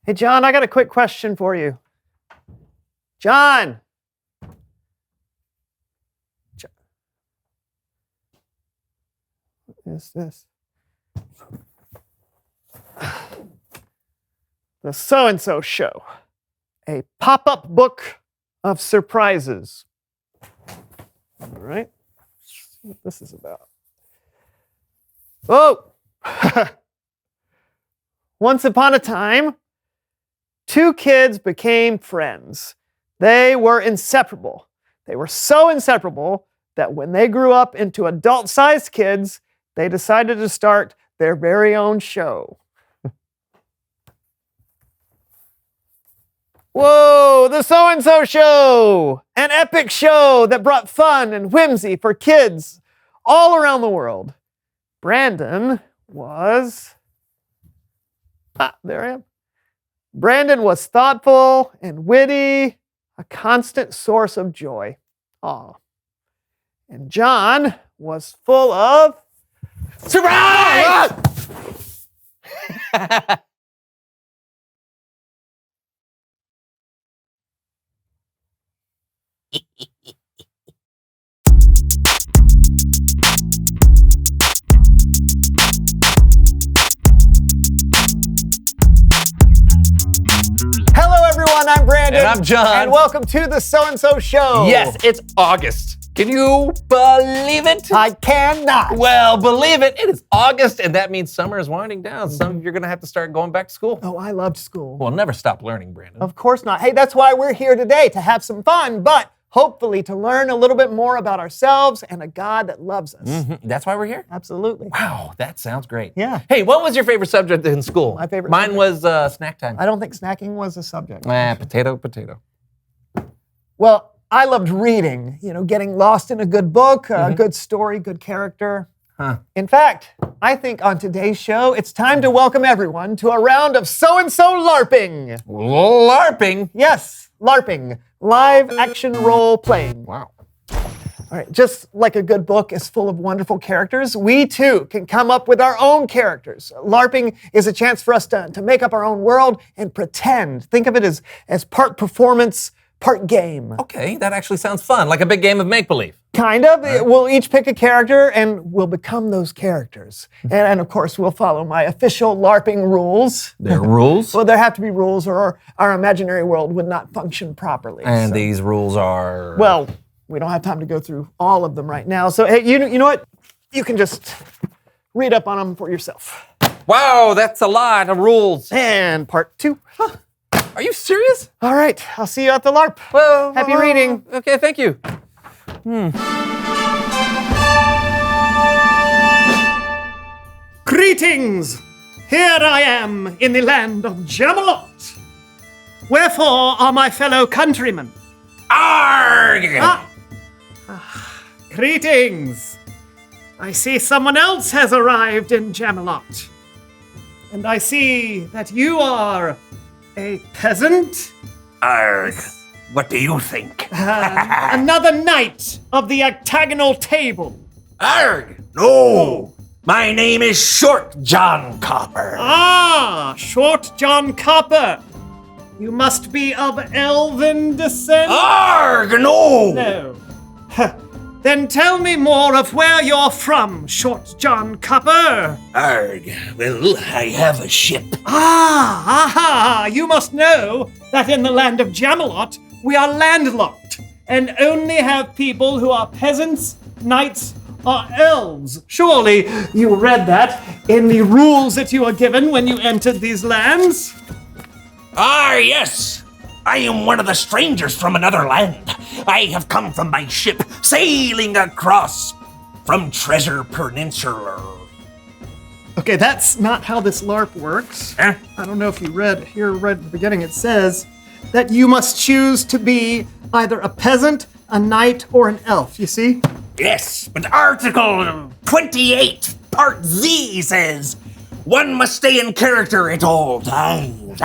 Hey, John, I got a quick question for you. John! What is this? The So-and-So Show, a pop-up book of surprises. All right, let's see what this is about. Oh! Once upon a time, two kids became friends. They were inseparable. They were so inseparable that when they grew up into adult-sized kids, they decided to start their very own show. Whoa, the So-and-So Show! An epic show that brought fun and whimsy for kids all around the world. Brandon was... there I am. Brandon was thoughtful and witty, a constant source of joy. Aw. And John was full of... surprise! Hello, everyone. I'm Brandon. And I'm John. And welcome to the So-and-So Show. Yes, it's August. Can you believe it? I cannot. Well, believe it. It is August, and that means summer is winding down. Some of you are going to have to start going back to school. Oh, I loved school. We'll never stop learning, Brandon. Of course not. Hey, that's why we're here today, to have some fun, but hopefully to learn a little bit more about ourselves and a God that loves us. Mm-hmm. That's why we're here? Absolutely. Wow, that sounds great. Yeah. Hey, what was your favorite subject in school? My favorite Mine subject? was snack time. I don't think snacking was a subject. Potato. Well, I loved reading, getting lost in a good book, a good story, good character. Huh. In fact, I think on today's show, it's time to welcome everyone to a round of So-and-So LARPing. LARPing? Yes, LARPing, live action role playing. Wow. All right, just like a good book is full of wonderful characters, we too can come up with our own characters. LARPing is a chance for us to make up our own world and pretend. Think of it as part performance, part game. Okay, that actually sounds fun, like a big game of make-believe. Kind of. We'll each pick a character and we'll become those characters. And of course, we'll follow my official LARPing rules. There are rules? Well, there have to be rules or our imaginary world would not function properly. And these rules are... Well, we don't have time to go through all of them right now. So, hey, you know what? You can just read up on them for yourself. Wow, that's a lot of rules. And part 2. Are you serious? All right, I'll see you at the LARP. Well, Happy reading. Okay, thank you. Greetings! Here I am in the land of Jamalot. Wherefore are my fellow countrymen? Arg! Greetings! I see someone else has arrived in Jamalot. And I see that you are a peasant? Arg, what do you think? Another knight of the octagonal table. Arg, no! My name is Short John Copper. Ah, Short John Copper. You must be of elven descent? Arg, no! No. Then tell me more of where you're from, Short John Copper. Arg, well, I have a ship. You must know that in the land of Jamalot, we are landlocked and only have people who are peasants, knights, or elves. Surely you read that in the rules that you were given when you entered these lands? Yes! I am one of the strangers from another land. I have come from my ship, sailing across from Treasure Peninsula. Okay, that's not how this LARP works. Huh? I don't know if you read here right at the beginning. It says that you must choose to be either a peasant, a knight, or an elf. You see? Yes, but Article 28, Part Z says, one must stay in character at all times.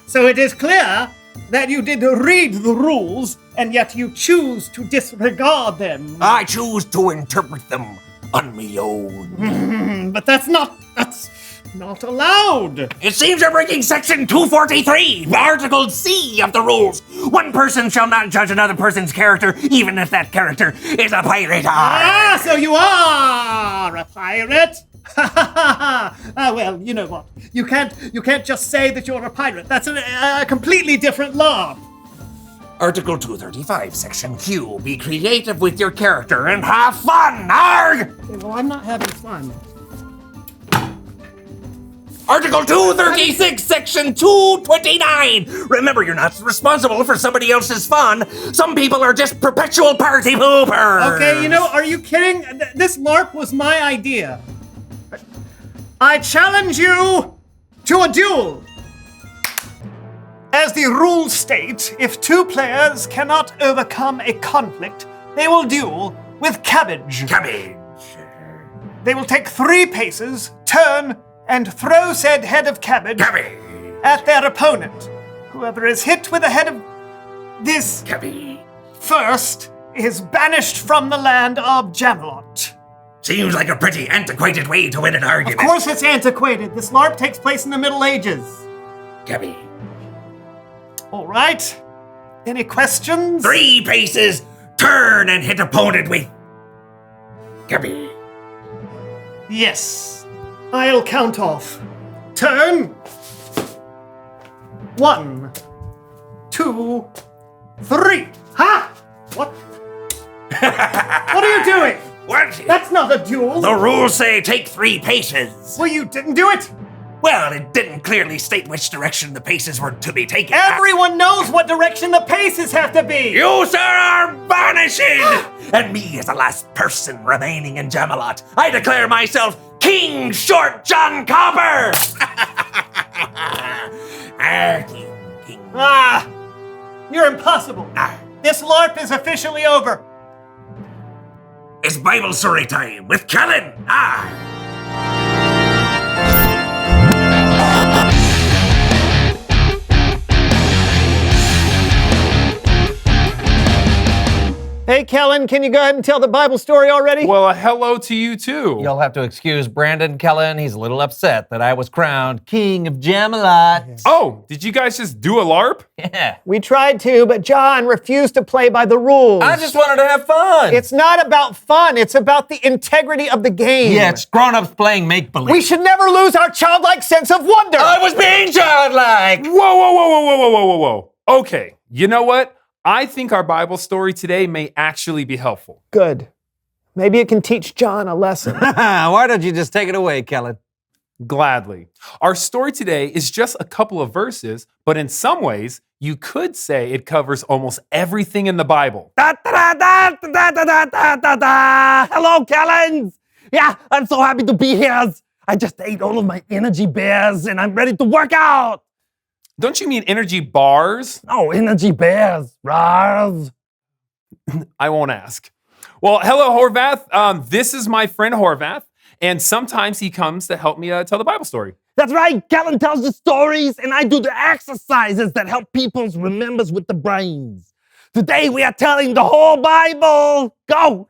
So it is clear that you did read the rules, and yet you choose to disregard them. I choose to interpret them on my own. But that's Not allowed. It seems you're breaking Section 243, Article C of the rules. One person shall not judge another person's character, even if that character is a pirate. Ah, so you are a pirate? Well, you know what? You can't just say that you're a pirate. That's a completely different law. Article 235, Section Q. Be creative with your character and have fun. Arg! Okay, well, I'm not having fun. Article 236, Section 229. Remember, you're not responsible for somebody else's fun. Some people are just perpetual party poopers. Okay, you know, are you kidding? This LARP was my idea. I challenge you to a duel. As the rules state, if two players cannot overcome a conflict, they will duel with cabbage. Cabbage. They will take 3 paces, turn, and throw said head of cabbage at their opponent. Whoever is hit with the head of this Cabbage. first is banished from the land of Jamalot. Seems like a pretty antiquated way to win an argument. Of course it's antiquated. This LARP takes place in the Middle Ages. Cabbage. All right. Any questions? 3 paces, turn and hit opponent with Cabbage. Yes. I'll count off. Turn. 1, 2, 3. Ha! What? What are you doing? What? That's not a duel. The rules say take 3 paces. Well, you didn't do it. Well, it didn't clearly state which direction the paces were to be taken. Everyone knows what direction the paces have to be. You, sir, are banishing! And me, as the last person remaining in Jamalot, I declare myself King Short John Copper! King. Ah, you're impossible. Ah. This LARP is officially over. It's Bible story time with Kellen. Hey, Kellen, can you go ahead and tell the Bible story already? Well, hello to you too. You'll have to excuse Brandon Kellen. He's a little upset that I was crowned King of Jamalot. Oh, did you guys just do a LARP? Yeah. We tried to, but John refused to play by the rules. I just wanted to have fun. It's not about fun. It's about the integrity of the game. Yeah, it's grown-ups playing make-believe. We should never lose our childlike sense of wonder. I was being childlike. Whoa. Okay, you know what? I think our Bible story today may actually be helpful. Good. Maybe it can teach John a lesson. Why don't you just take it away, Kellen? Gladly. Our story today is just a couple of verses, but in some ways, you could say it covers almost everything in the Bible. Hello, Kellens. Yeah, I'm so happy to be here. I just ate all of my energy bears and I'm ready to work out. Don't you mean energy bars? Oh, energy bears. Rawr. I won't ask. Well, hello, Horvath. This is my friend Horvath, and sometimes he comes to help me tell the Bible story. That's right. Kellen tells the stories and I do the exercises that help people remember with the brains. Today we are telling the whole Bible. Go.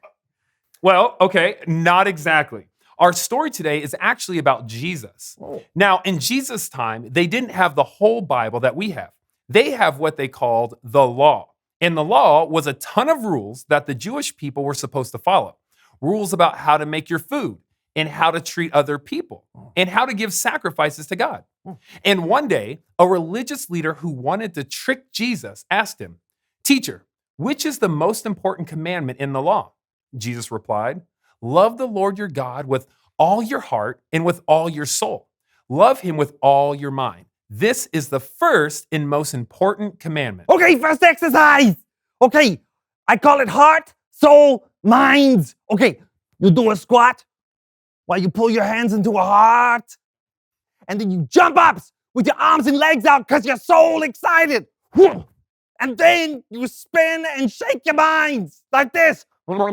Well, okay, not exactly. Our story today is actually about Jesus. Now, in Jesus' time, they didn't have the whole Bible that we have. They have what they called the law. And the law was a ton of rules that the Jewish people were supposed to follow. Rules about how to make your food and how to treat other people and how to give sacrifices to God. And one day, a religious leader who wanted to trick Jesus asked him, "Teacher, which is the most important commandment in the law?" Jesus replied, "Love the Lord your God with all your heart and with all your soul. Love him with all your mind. This is the first and most important commandment." Okay, first exercise. Okay, I call it heart, soul, mind. Okay, you do a squat while you pull your hands into a heart. And then you jump up with your arms and legs out because you're so excited. And then you spin and shake your minds like this. We'll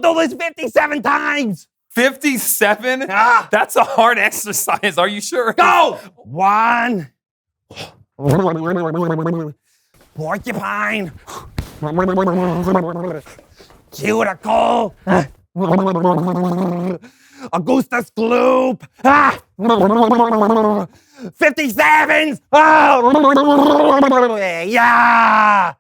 do this 57 times. 57? That's a hard exercise. Are you sure? Go! 1. Porcupine. Cuticle. Augustus Gloop. 57s. Oh, yeah.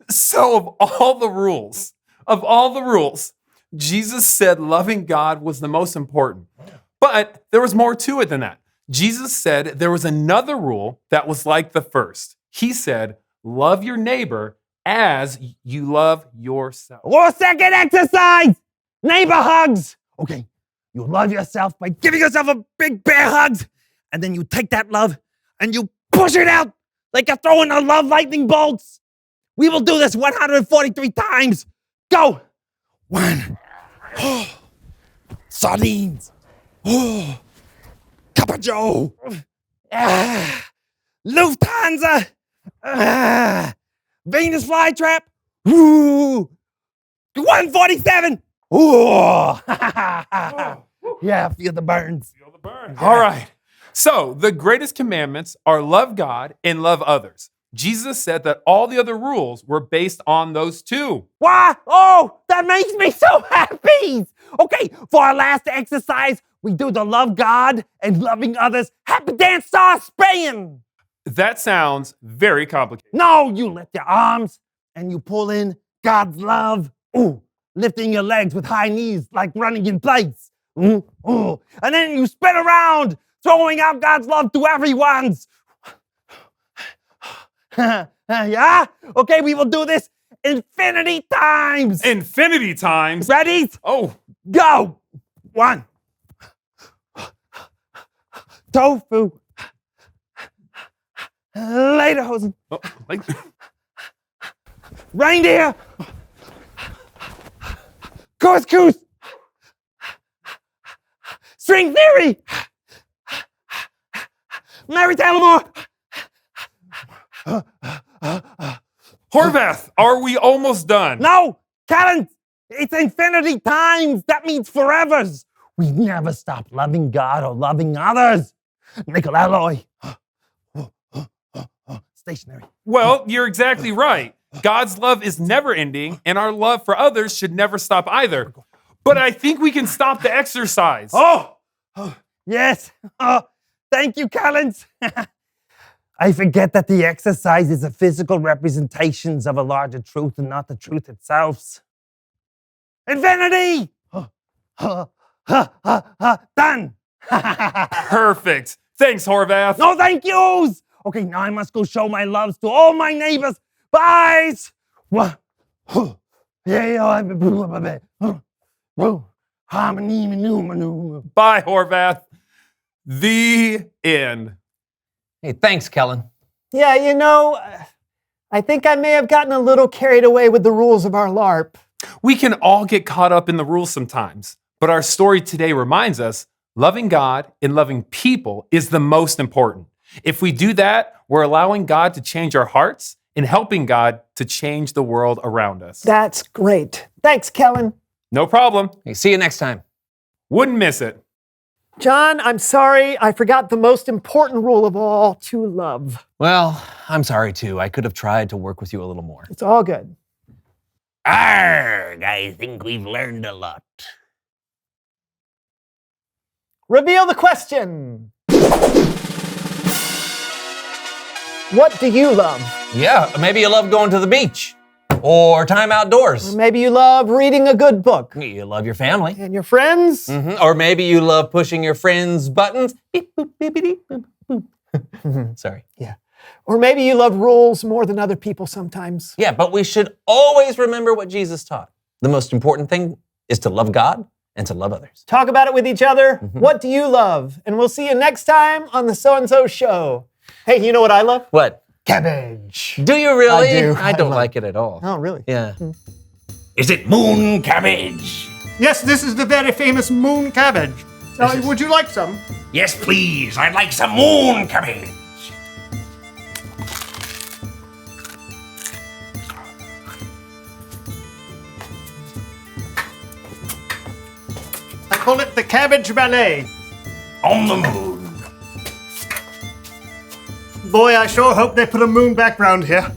So of all the rules, Jesus said loving God was the most important. But there was more to it than that. Jesus said there was another rule that was like the first. He said, love your neighbor as you love yourself. Or second exercise, neighbor hugs. Okay, you love yourself by giving yourself a big bear hug, and then you take that love and you push it out like you're throwing a love lightning bolts. We will do this 143 times. Go. 1. Sardines. Cup of Joe. Lufthansa. Venus flytrap. 147. Yeah, feel the burns. Feel the burn. All right. So the greatest commandments are love God and love others. Jesus said that all the other rules were based on those two. Why? Oh, that makes me so happy. Okay, for our last exercise, we do the love God and loving others. Happy dance star Spain. That sounds very complicated. No, you lift your arms and you pull in God's love. Ooh, lifting your legs with high knees like running in place. Ooh. And then you spin around, throwing out God's love to everyone's. Yeah? Okay, we will do this infinity times. Infinity times? Ready? Oh. Go. 1. Tofu. Lederhosen. Oh, like Reindeer. Couscous. String theory. Mary Tyler Moore. Horvath, are we almost done? No, Callan, it's infinity times. That means forevers. We never stop loving God or loving others. Nickel alloy. Stationary. Well, you're exactly right. God's love is never ending, and our love for others should never stop either. But I think we can stop the exercise. Oh, yes. Thank you, Collins. I forget that the exercise is a physical representations of a larger truth and not the truth itself. Infinity! Done! Perfect. Thanks, Horvath. No thank yous! Okay, now I must go show my loves to all my neighbors. Bye! Bye, Horvath. The end. Hey, thanks, Kellen. Yeah, you know, I think I may have gotten a little carried away with the rules of our LARP. We can all get caught up in the rules sometimes, but our story today reminds us loving God and loving people is the most important. If we do that, we're allowing God to change our hearts and helping God to change the world around us. That's great. Thanks, Kellen. No problem. Hey, see you next time. Wouldn't miss it. John, I'm sorry. I forgot the most important rule of all, to love. Well, I'm sorry too. I could have tried to work with you a little more. It's all good. Arrgh, I think we've learned a lot. Reveal the question. What do you love? Yeah, maybe you love going to the beach or time outdoors. Or maybe you love reading a good book. You love your family. And your friends? Or maybe you love pushing your friends' buttons. Beep, boop, beepity, boop, boop. Sorry. Yeah. Or maybe you love rules more than other people sometimes. Yeah, but we should always remember what Jesus taught. The most important thing is to love God and to love others. Talk about it with each other. What do you love? And we'll see you next time on the So-and-So Show. Hey, you know what I love? What? Cabbage. Do you really? I do. I don't love like it at all. Oh, really? Yeah. Is it moon cabbage? Yes, this is the very famous moon cabbage. Would you like some? Yes, please. I'd like some moon cabbage. I call it the Cabbage Ballet. On the moon. Boy, I sure hope they put a moon background here.